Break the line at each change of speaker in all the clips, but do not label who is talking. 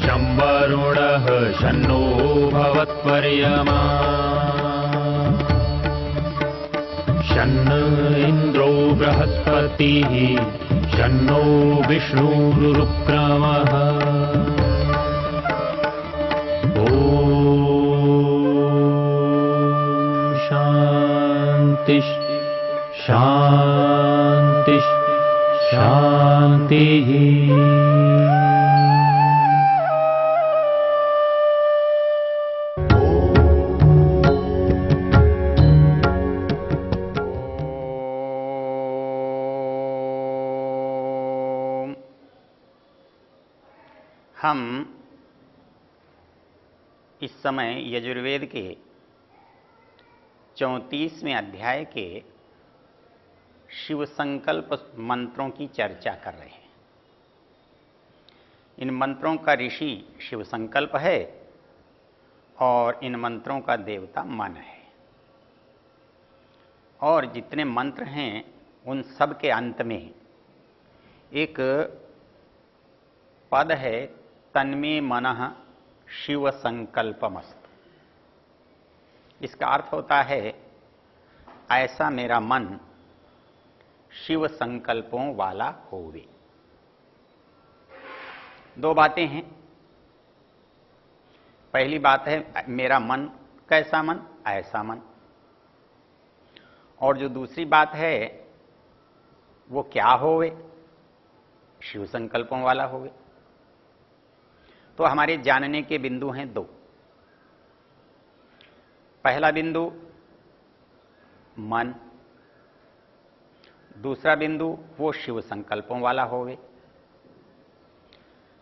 शं वरुणः शन्नो भवत्वर्यमा शन्न इन्द्रो बृहस्पतिः शन्नो विष्णुरुक्रमः ॐ शान्ति शान्ति शान्तिः।
हम इस समय यजुर्वेद के 34वें अध्याय के शिव संकल्प मंत्रों की चर्चा कर रहे हैं। इन मंत्रों का ऋषि शिव संकल्प है और इन मंत्रों का देवता मन है। और जितने मंत्र हैं उन सब के अंत में एक पद है, तन्मे मनः शिव संकल्पमस्तु। इसका अर्थ होता है, ऐसा मेरा मन शिव संकल्पों वाला होवे। दो बातें हैं। पहली बात है मेरा मन कैसा मन, ऐसा मन। और जो दूसरी बात है वो क्या होवे, शिव संकल्पों वाला होवे। तो हमारे जानने के बिंदु हैं दो। पहला बिंदु मन, दूसरा बिंदु वो शिव संकल्पों वाला होवे।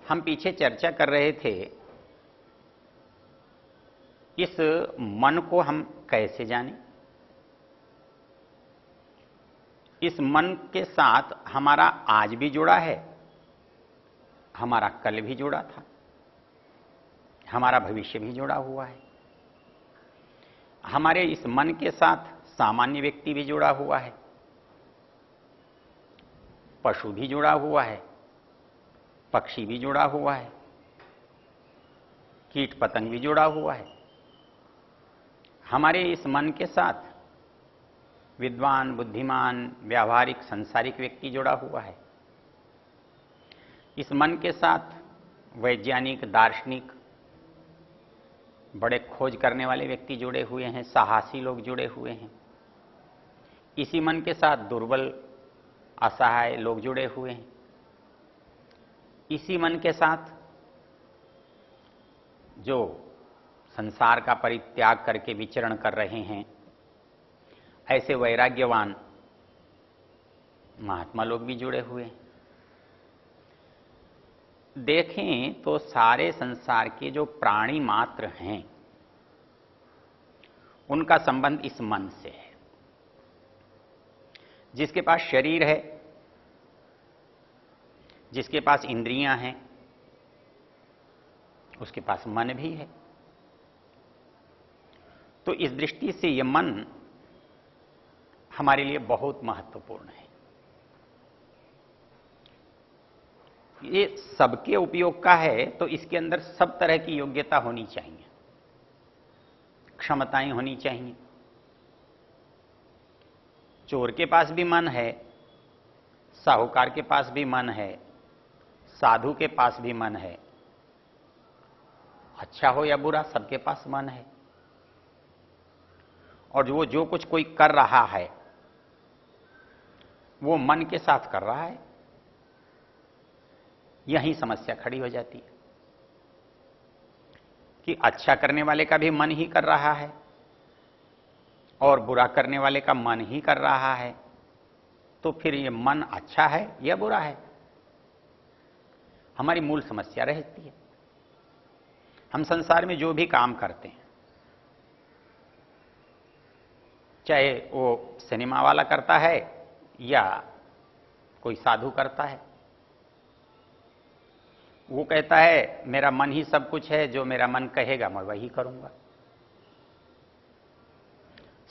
हम पीछे चर्चा कर रहे थे, इस मन को हम कैसे जानें। इस मन के साथ हमारा आज भी जुड़ा है, हमारा कल भी जुड़ा था, हमारा भविष्य भी जुड़ा हुआ है। हमारे इस मन के साथ सामान्य व्यक्ति भी जुड़ा हुआ है, पशु भी जुड़ा हुआ है, पक्षी भी जुड़ा हुआ है, कीट पतंग भी जुड़ा हुआ है। हमारे इस मन के साथ विद्वान, बुद्धिमान, व्यावहारिक, सांसारिक व्यक्ति जुड़ा हुआ है। इस मन के साथ वैज्ञानिक, दार्शनिक, बड़े खोज करने वाले व्यक्ति जुड़े हुए हैं, साहसी लोग जुड़े हुए हैं। इसी मन के साथ दुर्बल, असहाय लोग जुड़े हुए हैं। इसी मन के साथ जो संसार का परित्याग करके विचरण कर रहे हैं, ऐसे वैराग्यवान महात्मा लोग भी जुड़े हुए हैं। देखें तो सारे संसार के जो प्राणी मात्र हैं उनका संबंध इस मन से है। जिसके पास शरीर है, जिसके पास इंद्रियां हैं, उसके पास मन भी है। तो इस दृष्टि से यह मन हमारे लिए बहुत महत्वपूर्ण है। ये सबके उपयोग का है, तो इसके अंदर सब तरह की योग्यता होनी चाहिए, क्षमताएं होनी चाहिए। चोर के पास भी मन है, साहूकार के पास भी मन है, साधु के पास भी मन है। अच्छा हो या बुरा, सबके पास मन है। और वो जो कुछ कोई कर रहा है वो मन के साथ कर रहा है। यही समस्या खड़ी हो जाती है कि अच्छा करने वाले का भी मन ही कर रहा है और बुरा करने वाले का मन ही कर रहा है। तो फिर ये मन अच्छा है या बुरा है, हमारी मूल समस्या रहती है। हम संसार में जो भी काम करते हैं, चाहे वो सिनेमा वाला करता है या कोई साधु करता है, वो कहता है मेरा मन ही सब कुछ है, जो मेरा मन कहेगा मैं वही करूंगा।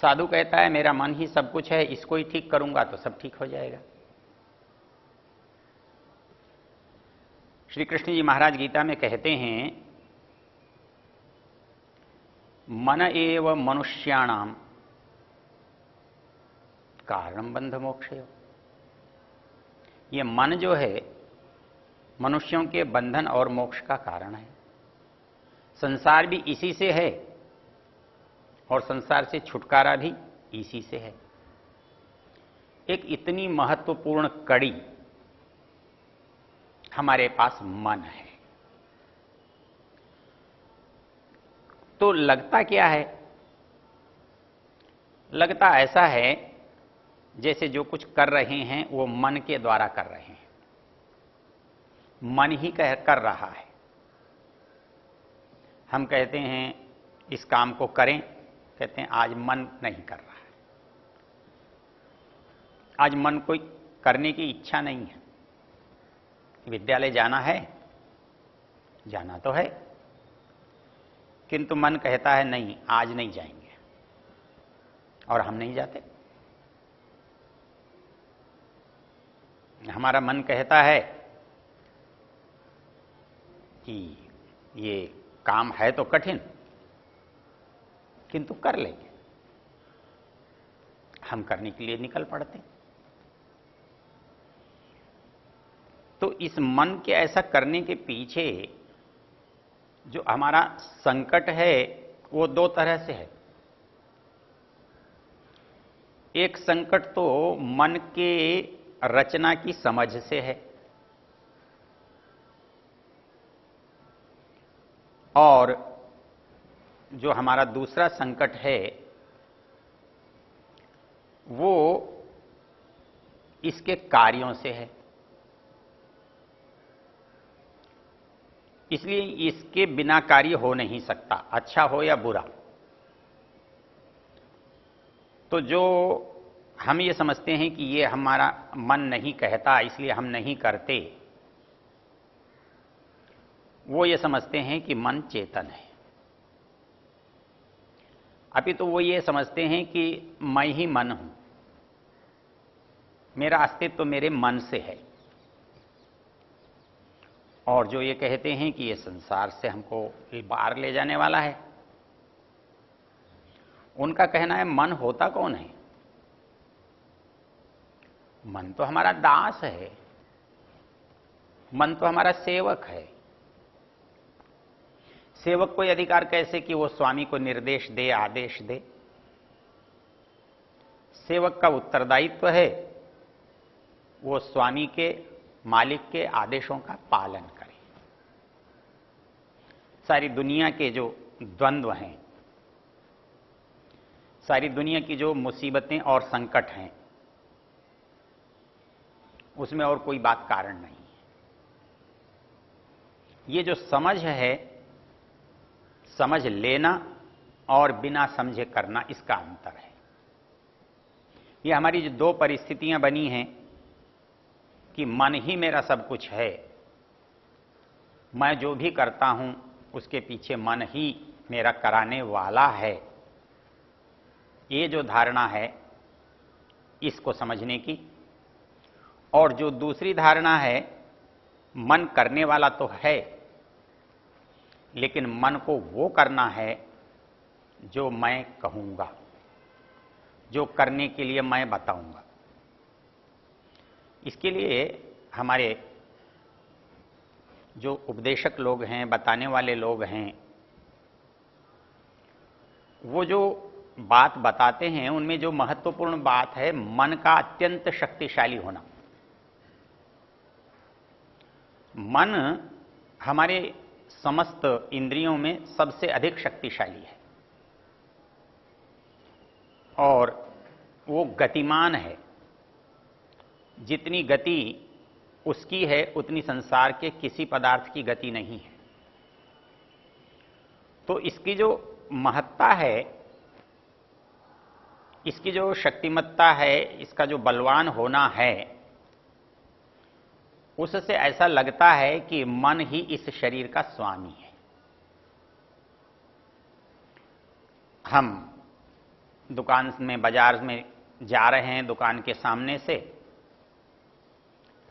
साधु कहता है मेरा मन ही सब कुछ है, इसको ही ठीक करूंगा तो सब ठीक हो जाएगा। श्री कृष्ण जी महाराज गीता में कहते हैं, मन एव मनुष्याणाम कारणम बंध मोक्षयो। ये मन जो है मनुष्यों के बंधन और मोक्ष का कारण है। संसार भी इसी से है और संसार से छुटकारा भी इसी से है। एक इतनी महत्वपूर्ण कड़ी हमारे पास मन है। तो लगता क्या है? लगता ऐसा है जैसे जो कुछ कर रहे हैं वो मन के द्वारा कर रहे हैं, मन ही कर रहा है। हम कहते हैं इस काम को करें, कहते हैं आज मन नहीं कर रहा है, आज मन कोई करने की इच्छा नहीं है। विद्यालय जाना है, जाना तो है, किंतु मन कहता है नहीं आज नहीं जाएंगे, और हम नहीं जाते। हमारा मन कहता है कि ये काम है तो कठिन, किंतु कर लेंगे, हम करने के लिए निकल पड़ते। तो इस मन के ऐसा करने के पीछे जो हमारा संकट है वो दो तरह से है। एक संकट तो मन के रचना की समझ से है, और जो हमारा दूसरा संकट है वो इसके कार्यों से है। इसलिए इसके बिना कार्य हो नहीं सकता, अच्छा हो या बुरा। तो जो हम ये समझते हैं कि ये हमारा मन नहीं कहता इसलिए हम नहीं करते, वो ये समझते हैं कि मन चेतन है। अभी तो वो ये समझते हैं कि मैं ही मन हूं, मेरा अस्तित्व मेरे मन से है। और जो ये कहते हैं कि ये संसार से हमको बाहर ले जाने वाला है, उनका कहना है मन होता कौन है? मन तो हमारा दास है, मन तो हमारा सेवक है। सेवक को अधिकार कैसे कि वो स्वामी को निर्देश दे, आदेश दे? सेवक का उत्तरदायित्व है वो स्वामी के, मालिक के आदेशों का पालन करे। सारी दुनिया के जो द्वंद्व हैं, सारी दुनिया की जो मुसीबतें और संकट हैं, उसमें और कोई बात कारण नहीं है। ये जो समझ है, समझ लेना और बिना समझे करना, इसका अंतर है। ये हमारी जो दो परिस्थितियां बनी हैं कि मन ही मेरा सब कुछ है, मैं जो भी करता हूं उसके पीछे मन ही मेरा कराने वाला है, ये जो धारणा है इसको समझने की। और जो दूसरी धारणा है, मन करने वाला तो है लेकिन मन को वो करना है जो मैं कहूंगा, जो करने के लिए मैं बताऊंगा। इसके लिए हमारे जो उपदेशक लोग हैं, बताने वाले लोग हैं, वो जो बात बताते हैं उनमें जो महत्वपूर्ण बात है मन का अत्यंत शक्तिशाली होना। मन हमारे समस्त इंद्रियों में सबसे अधिक शक्तिशाली है और वो गतिमान है। जितनी गति उसकी है उतनी संसार के किसी पदार्थ की गति नहीं है। तो इसकी जो महत्ता है, इसकी जो शक्तिमत्ता है, इसका जो बलवान होना है, उससे ऐसा लगता है कि मन ही इस शरीर का स्वामी है। हम दुकान में, बाजार में जा रहे हैं, दुकान के सामने से,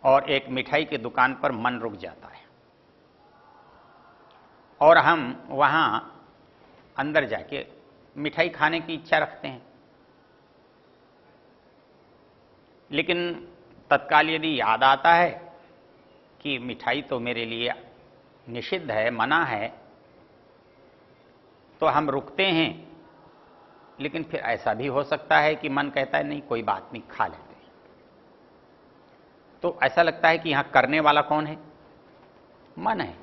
और एक मिठाई की दुकान पर मन रुक जाता है। और हम वहां अंदर जाके मिठाई खाने की इच्छा रखते हैं। लेकिन तत्काल यदि याद आता है कि मिठाई तो मेरे लिए निषिद्ध है, मना है, तो हम रुकते हैं। लेकिन फिर ऐसा भी हो सकता है कि मन कहता है नहीं कोई बात नहीं, खा लेते हैं। तो ऐसा लगता है कि यहां करने वाला कौन है? मन है।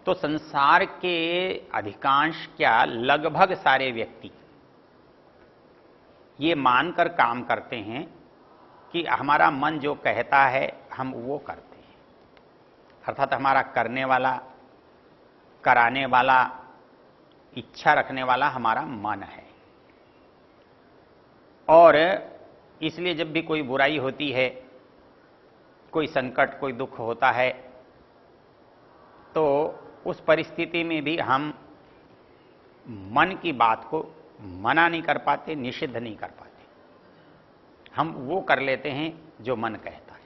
तो संसार के अधिकांश, क्या लगभग सारे व्यक्ति ये मानकर काम करते हैं कि हमारा मन जो कहता है हम वो करते हैं। अर्थात हमारा करने वाला, कराने वाला, इच्छा रखने वाला हमारा मन है। और इसलिए जब भी कोई बुराई होती है, कोई संकट, कोई दुख होता है, तो उस परिस्थिति में भी हम मन की बात को मना नहीं कर पाते, निषिद्ध नहीं कर पाते। हम वो कर लेते हैं जो मन कहता है।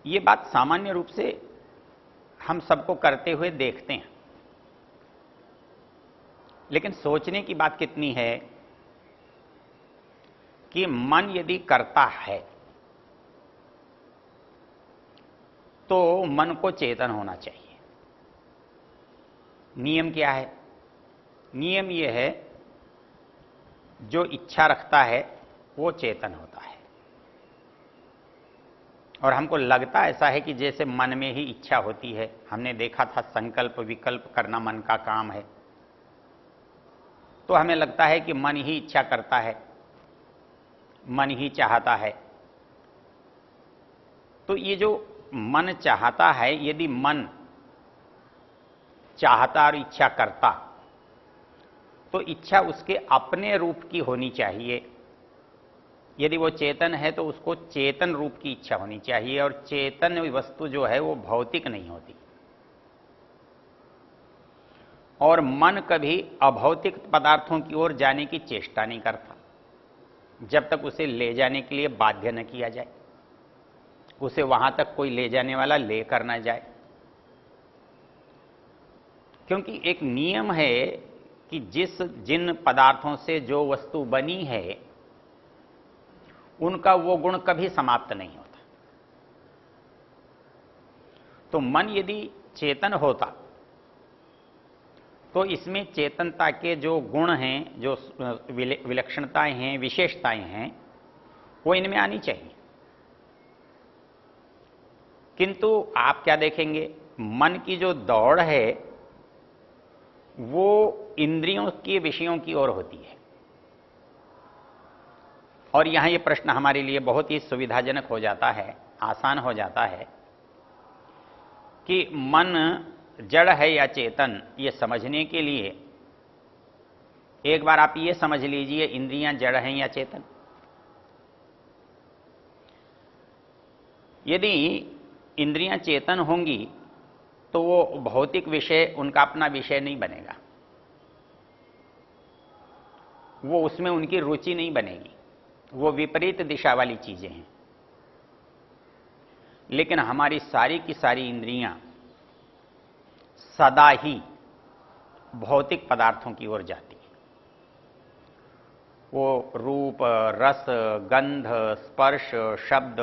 ये बात सामान्य रूप से हम सबको करते हुए देखते हैं। लेकिन सोचने की बात कितनी है कि मन यदि करता है तो मन को चेतन होना चाहिए। नियम क्या है? नियम यह है, जो इच्छा रखता है वो चेतन होता है। और हमको लगता ऐसा है कि जैसे मन में ही इच्छा होती है। हमने देखा था संकल्प विकल्प करना मन का काम है, तो हमें लगता है कि मन ही इच्छा करता है, मन ही चाहता है। तो ये जो मन चाहता है, यदि मन चाहता और इच्छा करता तो इच्छा उसके अपने रूप की होनी चाहिए। यदि वो चेतन है तो उसको चेतन रूप की इच्छा होनी चाहिए। और चेतन वस्तु जो है वो भौतिक नहीं होती। और मन कभी अभौतिक पदार्थों की ओर जाने की चेष्टा नहीं करता जब तक उसे ले जाने के लिए बाध्य न किया जाए, उसे वहां तक कोई ले जाने वाला लेकर न जाए। क्योंकि एक नियम है कि जिन पदार्थों से जो वस्तु बनी है उनका वो गुण कभी समाप्त नहीं होता। तो मन यदि चेतन होता तो इसमें चेतनता के जो गुण हैं, जो विलक्षणताएं हैं, विशेषताएं हैं, वो इनमें आनी चाहिए। किंतु आप क्या देखेंगे, मन की जो दौड़ है वो इंद्रियों के विषयों की ओर होती है। और यहां ये प्रश्न हमारे लिए बहुत ही सुविधाजनक हो जाता है, आसान हो जाता है कि मन जड़ है या चेतन, ये समझने के लिए एक बार आप ये समझ लीजिए, इंद्रियां जड़ हैं या चेतन। यदि इंद्रियां चेतन होंगी तो वो भौतिक विषय उनका अपना विषय नहीं बनेगा, वो उसमें उनकी रुचि नहीं बनेगी, वो विपरीत दिशा वाली चीजें हैं। लेकिन हमारी सारी की सारी इंद्रियां सदा ही भौतिक पदार्थों की ओर जाती हैं। वो रूप, रस, गंध, स्पर्श, शब्द,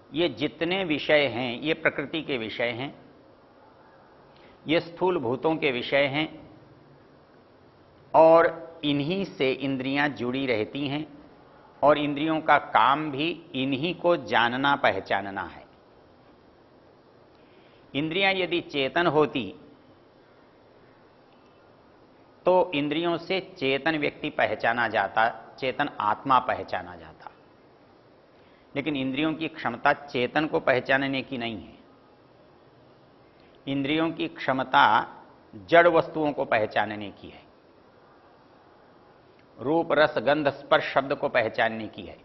ये जितने विषय हैं ये प्रकृति के विषय हैं, ये स्थूल भूतों के विषय हैं। और इन्हीं से इंद्रियां जुड़ी रहती हैं और इंद्रियों का काम भी इन्हीं को जानना पहचानना है। इंद्रियां यदि चेतन होती तो इंद्रियों से चेतन व्यक्ति पहचाना जाता, चेतन आत्मा पहचाना जाता। लेकिन इंद्रियों की क्षमता चेतन को पहचानने की नहीं है। इंद्रियों की क्षमता जड़ वस्तुओं को पहचानने की है, रूप, रस, गंध, स्पर्श, शब्द को पहचानने की है।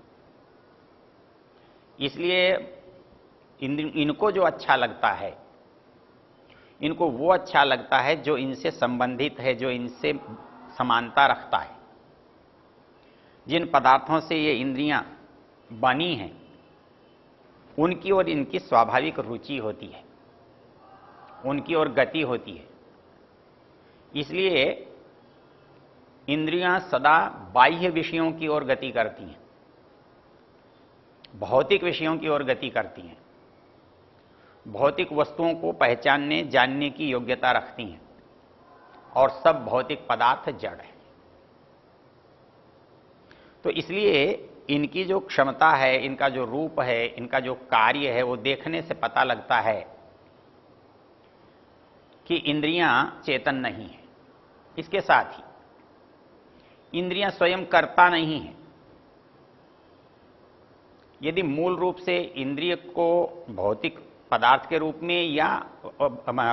इसलिए इनको जो अच्छा लगता है, इनको वो अच्छा लगता है जो इनसे संबंधित है, जो इनसे समानता रखता है। जिन पदार्थों से ये इंद्रियां बनी हैं उनकी ओर इनकी स्वाभाविक रुचि होती है, उनकी ओर गति होती है। इसलिए इंद्रियां सदा बाह्य विषयों की ओर गति करती हैं, भौतिक विषयों की ओर गति करती हैं, भौतिक वस्तुओं को पहचानने जानने की योग्यता रखती हैं, और सब भौतिक पदार्थ जड़ हैं। तो इसलिए इनकी जो क्षमता है, इनका जो रूप है, इनका जो कार्य है, वो देखने से पता लगता है कि इंद्रियां चेतन नहीं है। इसके साथ ही इंद्रियां स्वयं कर्ता नहीं है। यदि मूल रूप से इंद्रिय को भौतिक पदार्थ के रूप में या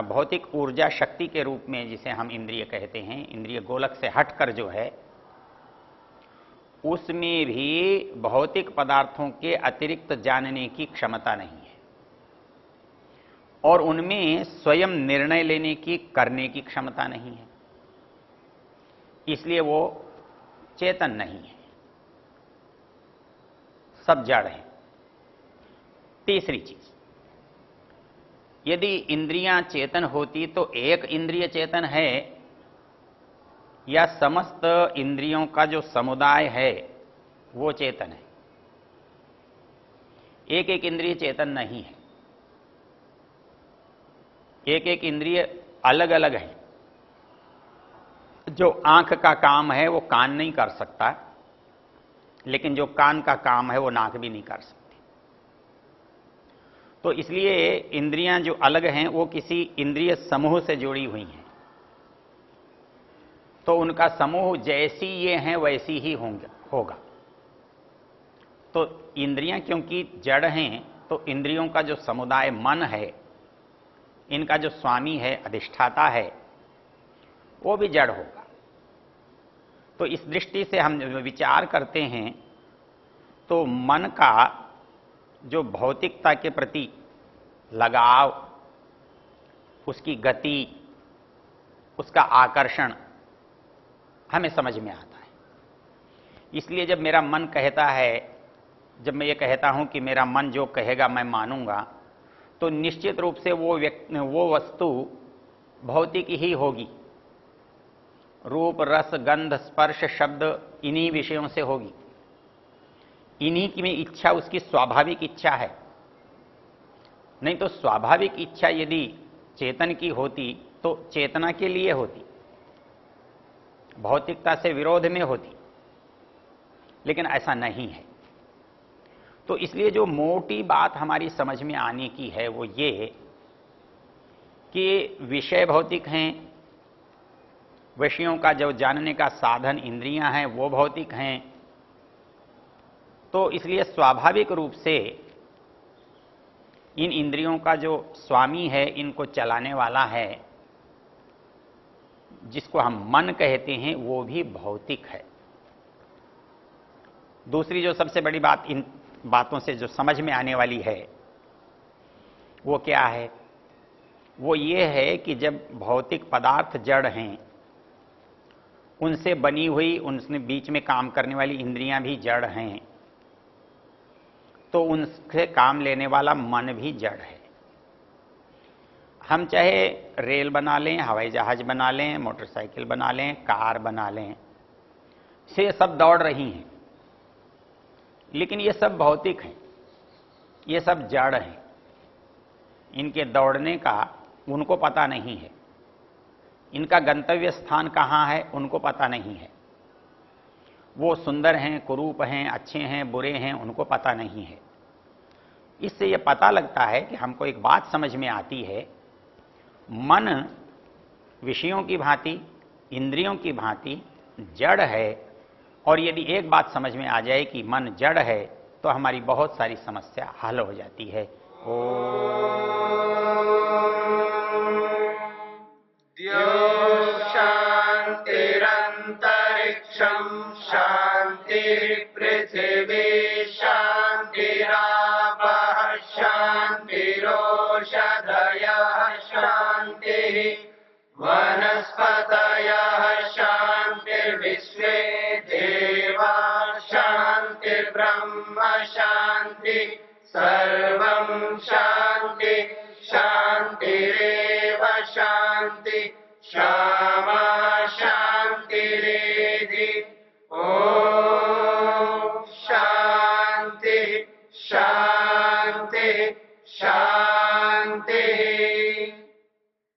भौतिक ऊर्जा शक्ति के रूप में, जिसे हम इंद्रिय कहते हैं, इंद्रिय गोलक से हटकर जो है, उसमें भी भौतिक पदार्थों के अतिरिक्त जानने की क्षमता नहीं है, और उनमें स्वयं निर्णय लेने की, करने की क्षमता नहीं है। इसलिए वो चेतन नहीं है, सब जड़ है। तीसरी चीज, यदि इंद्रियां चेतन होती तो एक इंद्रिय चेतन है या समस्त इंद्रियों का जो समुदाय है वो चेतन है? एक एक इंद्रिय चेतन नहीं है, एक एक इंद्रिय अलग अलग है। जो आंख का काम है वो कान नहीं कर सकता, लेकिन जो कान का काम है वो नाक भी नहीं कर सकती। तो इसलिए इंद्रियां जो अलग हैं वो किसी इंद्रिय समूह से जुड़ी हुई हैं, तो उनका समूह जैसी ये हैं वैसी ही होगा। तो इंद्रियां क्योंकि जड़ हैं, तो इंद्रियों का जो समुदाय मन है, इनका जो स्वामी है, अधिष्ठाता है, वो भी जड़ होगा। तो इस दृष्टि से हम विचार करते हैं तो मन का जो भौतिकता के प्रति लगाव, उसकी गति, उसका आकर्षण हमें समझ में आता है। इसलिए जब मेरा मन कहता है, जब मैं ये कहता हूं कि मेरा मन जो कहेगा मैं मानूंगा, तो निश्चित रूप से वो वस्तु भौतिक ही होगी। रूप, रस, गंध, स्पर्श, शब्द, इन्हीं विषयों से होगी। इन्हीं की में इच्छा उसकी स्वाभाविक इच्छा है। नहीं तो स्वाभाविक इच्छा यदि चेतन की होती तो चेतना के लिए होती, भौतिकता से विरोध में होती, लेकिन ऐसा नहीं है। तो इसलिए जो मोटी बात हमारी समझ में आने की है वो ये कि विषय भौतिक हैं, विषयों का जो जानने का साधन इंद्रियां हैं वो भौतिक हैं। तो इसलिए स्वाभाविक रूप से इन इंद्रियों का जो स्वामी है, इनको चलाने वाला है, जिसको हम मन कहते हैं, वो भी भौतिक है। दूसरी जो सबसे बड़ी बात इन बातों से जो समझ में आने वाली है वो क्या है? वो ये है कि जब भौतिक पदार्थ जड़ हैं, उनसे बनी हुई, उनसे बीच में काम करने वाली इंद्रियां भी जड़ हैं, तो उनसे काम लेने वाला मन भी जड़ है। हम चाहे रेल बना लें, हवाई जहाज बना लें, मोटरसाइकिल बना लें, कार बना लें, से सब दौड़ रही हैं, लेकिन ये सब भौतिक हैं, ये सब जड़ हैं। इनके दौड़ने का उनको पता नहीं है, इनका गंतव्य स्थान कहाँ है उनको पता नहीं है। वो सुंदर हैं, कुरूप हैं, अच्छे हैं, बुरे हैं, उनको पता नहीं है। इससे ये पता लगता है कि हमको एक बात समझ में आती है, मन विषयों की भांति, इंद्रियों की भांति जड़ है, और यदि एक बात समझ में आ जाए कि मन जड़ है तो हमारी बहुत सारी समस्या हल हो जाती है।
शांतिरंतरिक्षं शांति पृथिवी शांतिरापः शांतिरोषधयः शांतिः वनस्पतयः शांतिर्विश्वे देवा शांतिर्ब्रह्म शांति सर्व शान्तिरेव शान्ति क्षमा शान्तिरेधि ॐ शान्ति शान्ति शान्ति